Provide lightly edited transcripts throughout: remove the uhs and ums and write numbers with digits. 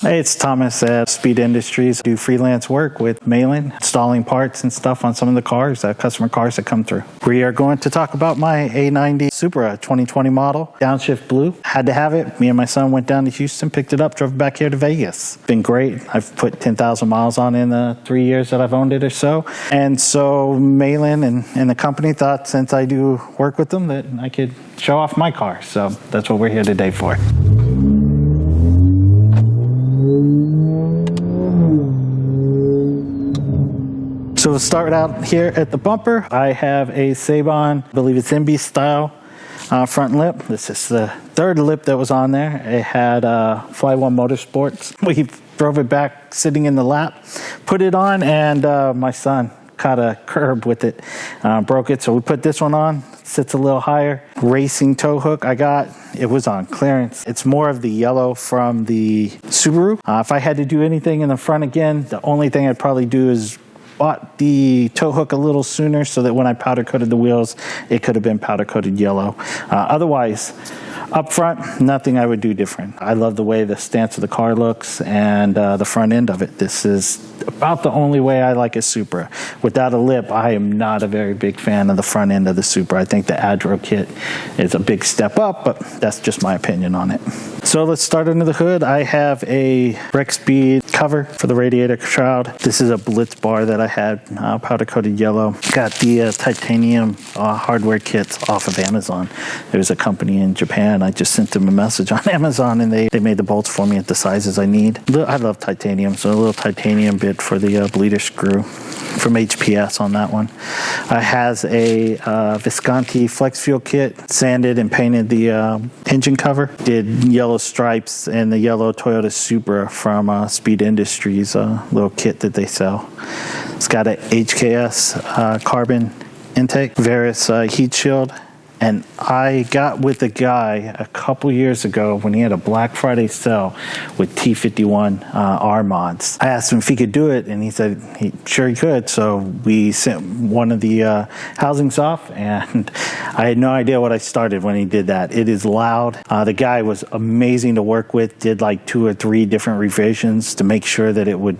Hey, it's Thomas at Speed Industries. I do freelance work with mailing, installing parts and stuff on some of the cars, customer cars that come through. We are going to talk about my A90 Supra 2020 model, Downshift blue. Had to have it. Me and my son went down to Houston, picked it up, drove back here to Vegas. Been great. I've put 10,000 miles on it in the 3 years that I've owned it or so. And so Malin and the company thought, since I do work with them, that I could show off my car. So that's what we're here today for. So we'll start out here at the bumper. I have a Sabon, I believe it's MB style front lip. This is the third lip that was on there. It had Fly One Motorsports. We drove it back sitting in the lap, put it on, and my son caught a curb with it, broke it. So we put this one on. Sits a little higher. Racing tow hook I got, it was on clearance. It's more of the yellow from the Subaru. If I had to do anything in the front again, the only thing I'd probably do is bought the tow hook a little sooner so that when I powder coated the wheels, it could have been powder coated yellow. Otherwise, up front, nothing I would do different. I love the way the stance of the car looks and the front end of it. This is about the only way I like a Supra. Without a lip, I am not a very big fan of the front end of the Supra. I think the Adro kit is a big step up, but that's just my opinion on it. So let's start under the hood. I have a Breck Speed cover for the radiator shroud. This is a Blitz bar that I had powder coated yellow. Got the titanium hardware kits off of Amazon. There's a company in Japan. I just sent them a message on Amazon and they made the bolts for me at the sizes I need. I love titanium, so a little titanium bit for the bleeder screw from HPS on that one. I has a Visconti flex fuel kit, sanded and painted the engine cover. Did yellow stripes and the yellow Toyota Supra from Speed Industries, little kit that they sell. It's got a HKS carbon intake, Varus heat shield. And I got with a guy a couple years ago when he had a Black Friday sale with T51 R mods. I asked him if he could do it, and he said sure he could. So we sent one of the housings off, and I had no idea what I started when he did that. It is loud. The guy was amazing to work with, did like 2 or 3 different revisions to make sure that it would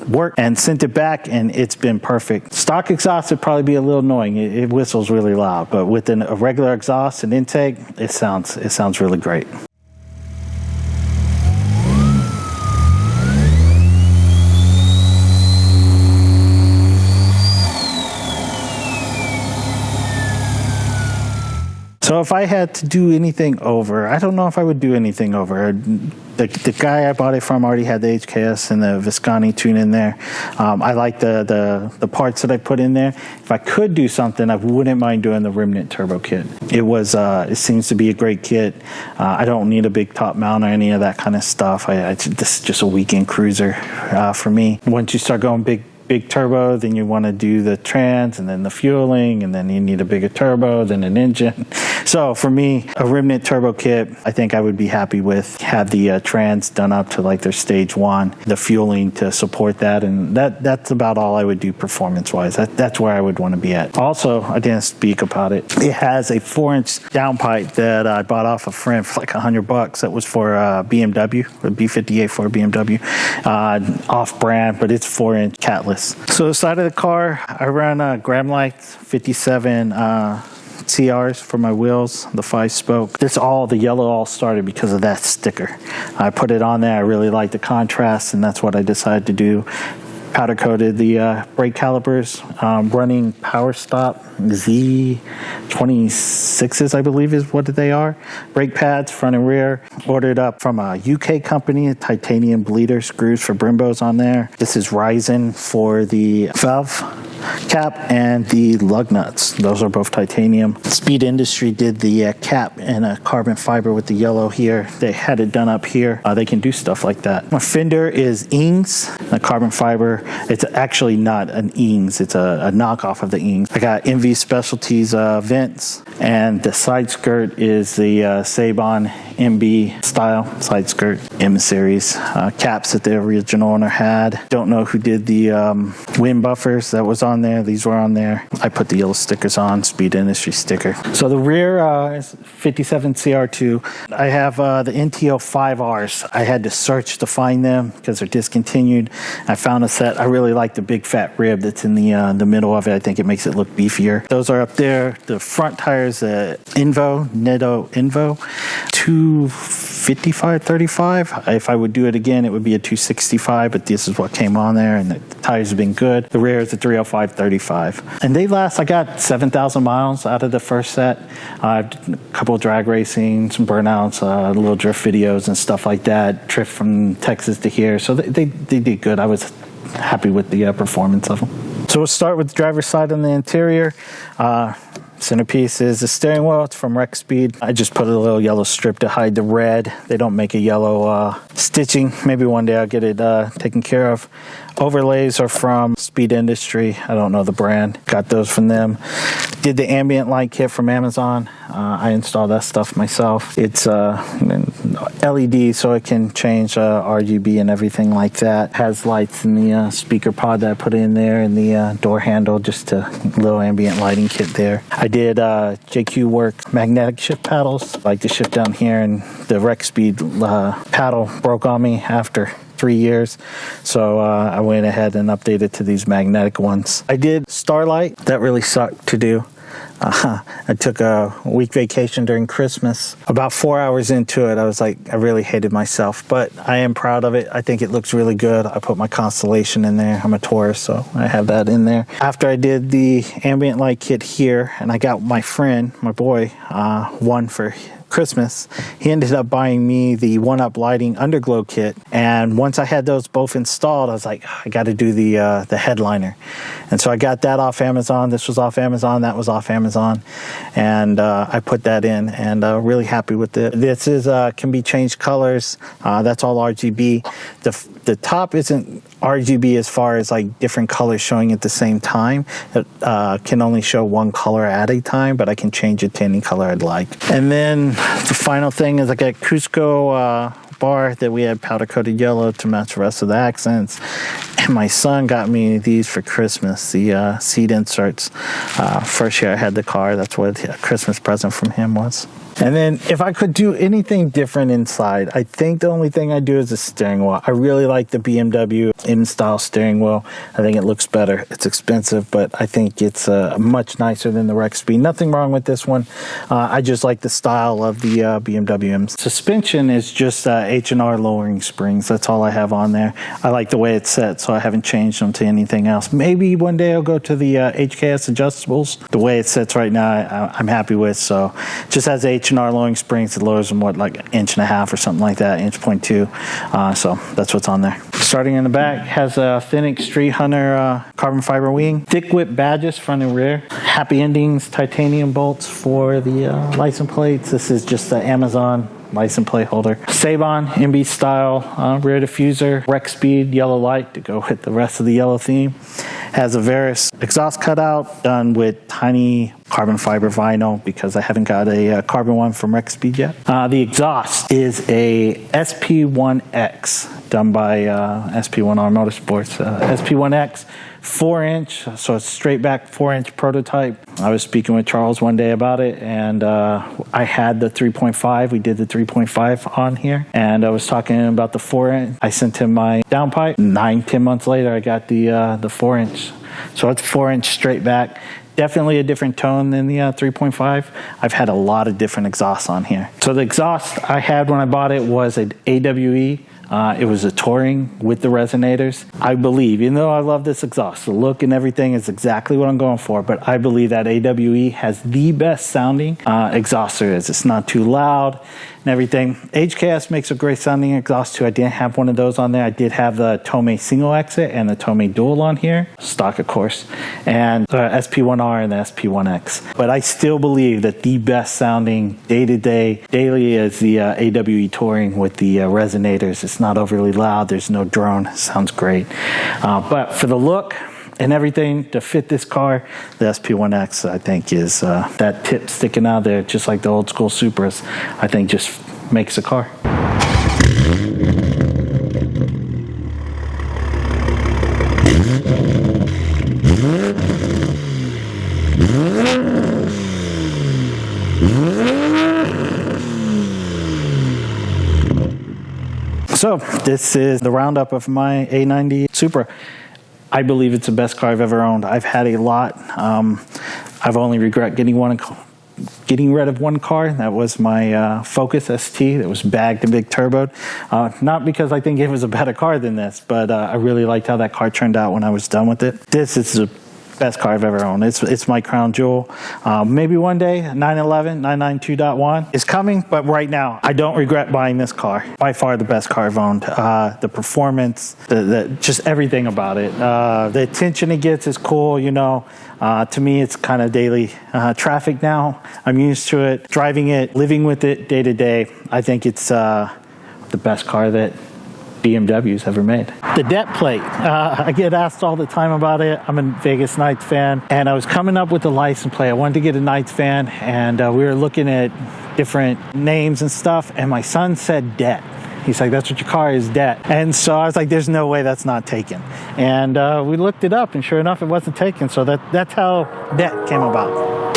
work, and sent it back, and it's been perfect. Stock exhaust would probably be a little annoying. It whistles really loud, but with a regular exhaust and intake, it sounds really great. So if I had to do anything over, I don't know if I would do anything over. The guy I bought it from already had the HKS and the Visconti tune in there. I like the parts that I put in there. If I could do something, I wouldn't mind doing the Remnant turbo kit. It seems to be a great kit. I don't need a big top mount or any of that kind of stuff. This is just a weekend cruiser for me. Once you start going big turbo, then you want to do the trans and then the fueling, and then you need a bigger turbo, then an engine. So for me, a Remnant turbo kit, I think I would be happy with. Have the trans done up to like their stage 1, the fueling to support that, and that's about all I would do performance-wise. That's where I would want to be at. Also, I didn't speak about it. It has a 4-inch downpipe that I bought off a friend for like $100. That was for BMW, the B58 for BMW, off-brand, but it's 4-inch catless. So the side of the car, I run Graham Lights 57 CRs for my wheels, the 5-spoke. The yellow all started because of that sticker. I put it on there. I really like the contrast, and that's what I decided to do. Powder coated the brake calipers, running Power Stop Z26s, I believe is what they are. Brake pads, front and rear. Ordered up from a UK company, titanium bleeder screws for Brimbos on there. This is Ryzen for the valve cap and the lug nuts. Those are both titanium. Speed Industry did the cap in a carbon fiber with the yellow here. They had it done up here. They can do stuff like that. My fender is Ings, a carbon fiber. It's actually not an Ings. It's a knockoff of the Ings. I got MV Specialties vents, and the side skirt is the Sabon MB style side skirt, M series caps that the original owner had. Don't know who did the wind buffers that was on there. These were on there. I put the yellow stickers on, Speed Industry sticker. So the rear is 57 CR2. I have the NTO 5Rs. I had to search to find them because they're discontinued. I found a set. I really like the big fat rib that's in the middle of it. I think it makes it look beefier. Those are up there. The front tires, Neto Invo, 255/35. If I would do it again, it would be a 265, but this is what came on there, and the tires have been good. The rear is a 305/35. And they last, I got 7,000 miles out of the first set. A couple of drag racing, some burnouts, little drift videos and stuff like that. Drift from Texas to here. So they did good. I was happy with the performance of them. So we'll start with the driver's side on the interior. Centerpiece is the steering wheel. It's from Rex Speed. I just put a little yellow strip to hide the red. They don't make a yellow stitching. Maybe one day I'll get it taken care of. Overlays are from Speed Industry. I don't know the brand. Got those from them. Did the ambient light kit from Amazon. I installed that stuff myself. It's LED, so it can change RGB and everything like that. Has lights in the speaker pod that I put in there, and the door handle, just a little ambient lighting kit there. I did JQ Work magnetic shift paddles. I like to shift down here, and the Rex Speed paddle broke on me after 3 years, so I went ahead and updated to these magnetic ones. I did Starlight. That really sucked to do. I took a week vacation during Christmas. About 4 hours into it, I was like, I really hated myself, but I am proud of it. I think it looks really good. I put my constellation in there. I'm a Taurus, so I have that in there. After I did the ambient light kit here, and I got my friend, my boy, one for Christmas, he ended up buying me the 1UP lighting underglow kit, and once I had those both installed, I was like, I got to do the headliner, and so I got that off Amazon. This was off Amazon, that was off Amazon, and I put that in, and really happy with it. This is can be changed colors. That's all RGB. The top isn't RGB as far as like different colors showing at the same time. It can only show one color at a time, but I can change it to any color I'd like. And then the final thing is I got Cusco bar that we had powder coated yellow to match the rest of the accents. And my son got me these for Christmas, the seat inserts. First year I had the car, that's what a Christmas present from him was. And then if I could do anything different inside, I think the only thing I do is the steering wheel. I really like the BMW M-style steering wheel. I think it looks better. It's expensive, but I think it's much nicer than the Rex Speed. Nothing wrong with this one. I just like the style of the BMW M. Suspension is just H&R lowering springs. That's all I have on there. I like the way it's set, so I haven't changed them to anything else. Maybe one day I'll go to the HKS adjustables. The way it sets right now, I'm happy with, so just has H&R lowering springs. It lowers them, what, like 1.5 inches or something like that, 1.2 inch. So that's what's on there. Starting in the back, has a Fenix Street Hunter carbon fiber wing. Thick whip badges front and rear. Happy Endings titanium bolts for the license plates. This is just the Amazon license plate holder. Sabon MB style rear diffuser. Rex Speed yellow light to go with the rest of the yellow theme. Has a Veris exhaust cutout done with tiny carbon fiber vinyl because I haven't got a carbon one from Rex Speed yet. The exhaust is a SP1X done by SP1R Motorsports. SP1X 4-inch, so it's straight back 4-inch prototype. I was speaking with Charles one day about it, and I had the 3.5. We did the 3.5 on here, and I was talking about the 4-inch. I sent him my downpipe. 9-10 months later, I got the 4-inch. So it's 4-inch straight back. Definitely a different tone than the 3.5. I've had a lot of different exhausts on here. So the exhaust I had when I bought it was an AWE. It was a touring with the resonators. I believe, even though I love this exhaust, the look and everything is exactly what I'm going for, but I believe that AWE has the best sounding exhaust there is. It's not too loud and everything. HKS makes a great sounding exhaust too. I didn't have one of those on there. I did have the Tomei single exit and the Tomei dual on here, stock of course, and SP1R and the SP1X. But I still believe that the best sounding daily is the AWE touring with the resonators. It's not overly loud. There's no drone. It sounds great. But for the look and everything to fit this car, the SP1X I think is that tip sticking out there, just like the old school Supras. I think just makes a car. So this is the roundup of my A90 Supra. I believe it's the best car I've ever owned. I've had a lot. I've only regret getting rid of one car. That was my Focus ST that was bagged and big turboed. Not because I think it was a better car than this, but I really liked how that car turned out when I was done with it. This is the best car I've ever owned. It's my crown jewel. Maybe one day 911 992.1 is coming, but right now I don't regret buying this car. By far the best car I've owned. The performance, just everything about it. The attention it gets is cool, you know. To me, it's kind of daily traffic now. I'm used to it, driving it, living with it day to day. I think it's the best car that BMW's ever made. The debt plate, I get asked all the time about it. I'm a Vegas Knights fan, and I was coming up with the license plate. I wanted to get a Knights fan, and we were looking at different names and stuff, and my son said debt. He's like, that's what your car is, debt. And so I was like, there's no way that's not taken. And we looked it up, and sure enough, it wasn't taken. So that's how debt came about.